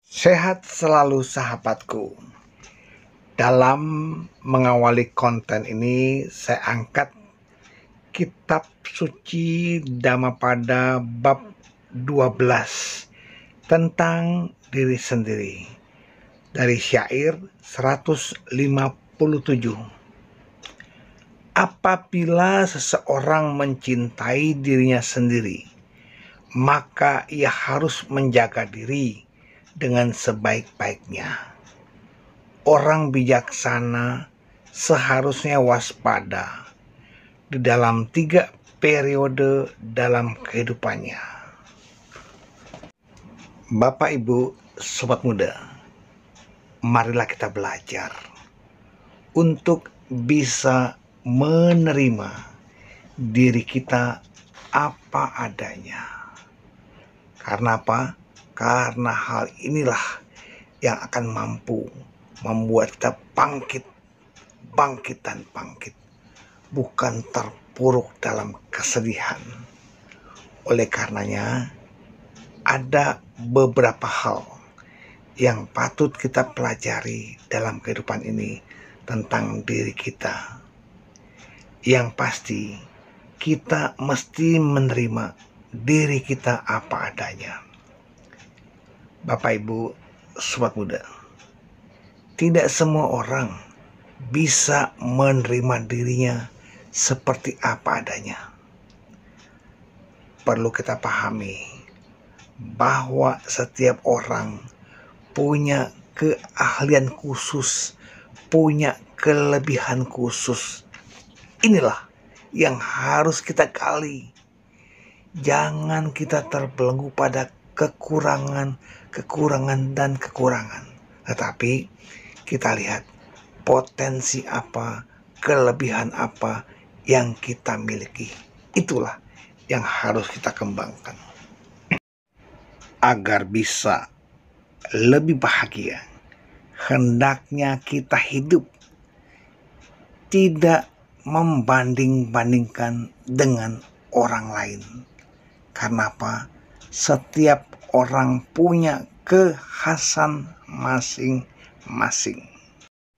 Sehat selalu sahabatku. Dalam mengawali konten ini, saya angkat kitab suci Dhammapada bab 12 tentang diri sendiri dari syair 157. Apabila seseorang mencintai dirinya sendiri, maka ia harus menjaga diri dengan sebaik-baiknya. Orang bijaksana seharusnya waspada di dalam 3 periode dalam kehidupannya. Bapak, Ibu, Sobat Muda, marilah kita belajar untuk bisa menerima diri kita apa adanya. Karena apa? Karena hal inilah yang akan mampu membuat kita bangkit dan bangkit, bukan terpuruk dalam kesedihan. Oleh karenanya, ada beberapa hal yang patut kita pelajari dalam kehidupan ini tentang diri kita. Yang pasti, kita mesti menerima diri kita apa adanya. Bapak, Ibu, Sobat Muda, tidak semua orang bisa menerima dirinya seperti apa adanya. Perlu kita pahami bahwa setiap orang punya keahlian khusus, punya kelebihan khusus. Inilah yang harus kita gali. Jangan kita terbelenggu pada kekurangan, tetapi kita lihat potensi apa, kelebihan apa yang kita miliki. Itulah yang harus kita kembangkan agar bisa lebih bahagia. Hendaknya kita hidup tidak membanding-bandingkan dengan orang lain. Karena apa? Setiap orang punya kekhasan masing-masing.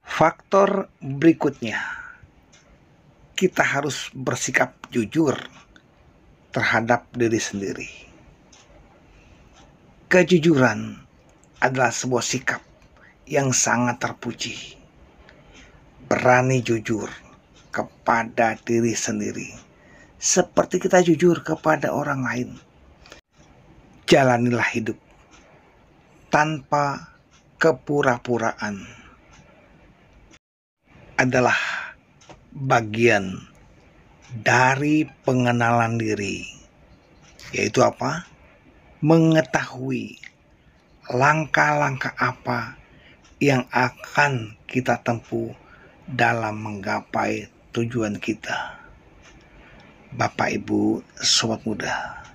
Faktor berikutnya, kita harus bersikap jujur terhadap diri sendiri. Kejujuran adalah sebuah sikap yang sangat terpuji. Berani jujur kepada diri sendiri, seperti kita jujur kepada orang lain. Jalanilah hidup tanpa kepura-puraan. Adalah bagian dari pengenalan diri, yaitu apa? Mengetahui langkah-langkah apa yang akan kita tempuh dalam menggapai tujuan kita. Bapak, Ibu, Sobat Muda,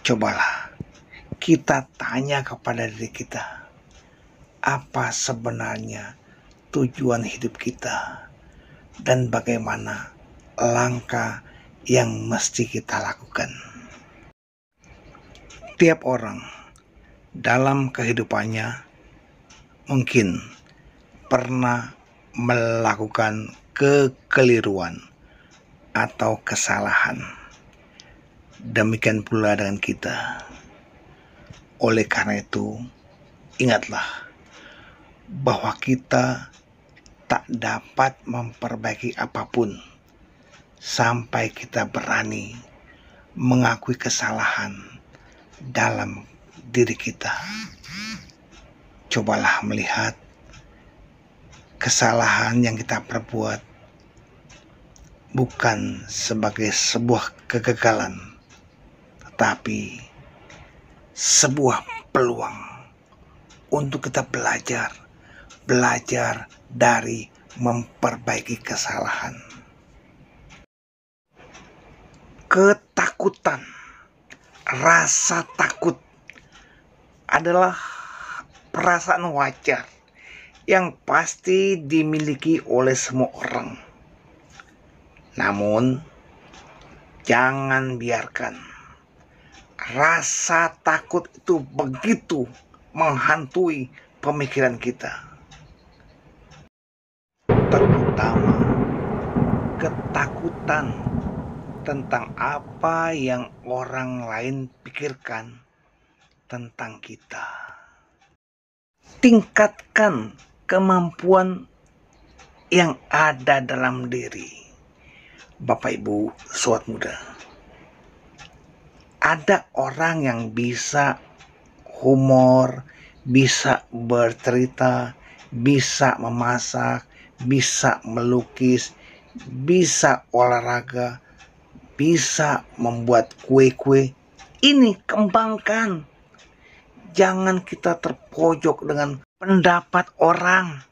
cobalah kita tanya kepada diri kita, apa sebenarnya tujuan hidup kita dan bagaimana langkah yang mesti kita lakukan. Tiap orang dalam kehidupannya mungkin pernah melakukan kekeliruan atau kesalahan. Demikian pula dengan kita. Oleh karena itu, ingatlah bahwa kita tak dapat memperbaiki apapun sampai kita berani mengakui kesalahan dalam diri kita. Cobalah melihat kesalahan yang kita perbuat bukan sebagai sebuah kegagalan, tetapi sebuah peluang untuk kita belajar dari memperbaiki kesalahan. Ketakutan, rasa takut adalah perasaan wajar yang pasti dimiliki oleh semua orang. Namun, jangan biarkan rasa takut itu begitu menghantui pemikiran kita, terutama ketakutan tentang apa yang orang lain pikirkan tentang kita. Tingkatkan kemampuan yang ada dalam diri. Bapak Ibu sobat muda, ada orang yang bisa humor, bisa bercerita, bisa memasak, bisa melukis, bisa olahraga, bisa membuat kue-kue. Ini kembangkan. Jangan kita terpojok dengan pendapat orang.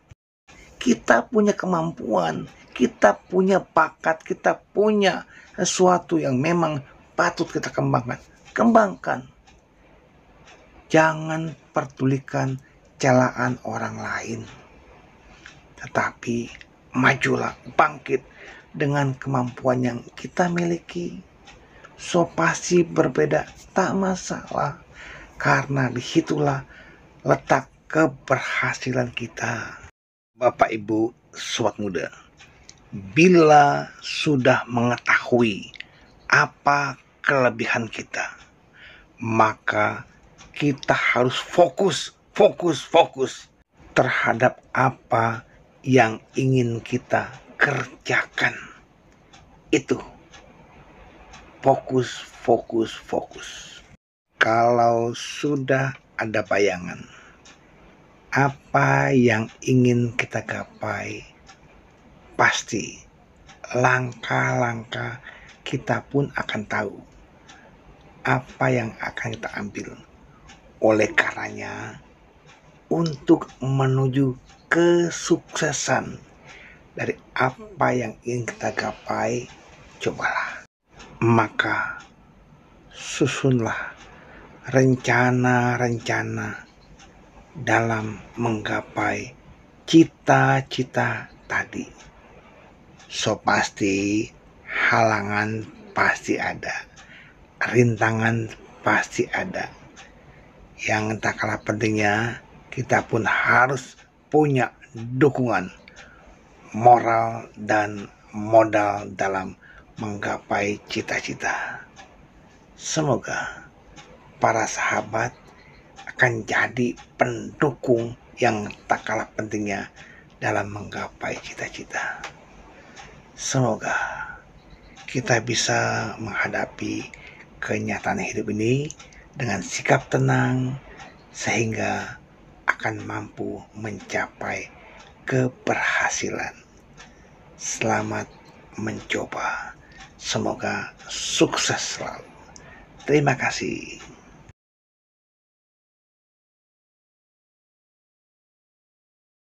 Kita punya kemampuan, kita punya bakat, kita punya sesuatu yang memang patut kita kembangkan. Kembangkan. Jangan pedulikan celaan orang lain. Tetapi majulah, bangkit dengan kemampuan yang kita miliki. So pasti berbeda, tak masalah. Karena disitulah letak keberhasilan kita. Bapak Ibu sobat muda, bila sudah mengetahui apa kelebihan kita, maka kita harus fokus terhadap apa yang ingin kita kerjakan. Itu fokus. Kalau sudah ada bayangan apa yang ingin kita gapai, pasti langkah-langkah kita pun akan tahu apa yang akan kita ambil. Oleh karenanya, untuk menuju kesuksesan dari apa yang ingin kita gapai, cobalah. Maka susunlah rencana-rencana dalam menggapai cita-cita tadi. So pasti halangan pasti ada, rintangan pasti ada. Yang tak kalah pentingnya, kita pun harus punya dukungan moral dan modal dalam menggapai cita-cita. Semoga para sahabat akan jadi pendukung yang tak kalah pentingnya dalam menggapai cita-cita. Semoga kita bisa menghadapi kenyataan hidup ini dengan sikap tenang, sehingga akan mampu mencapai keberhasilan. Selamat mencoba. Semoga sukses selalu. Terima kasih.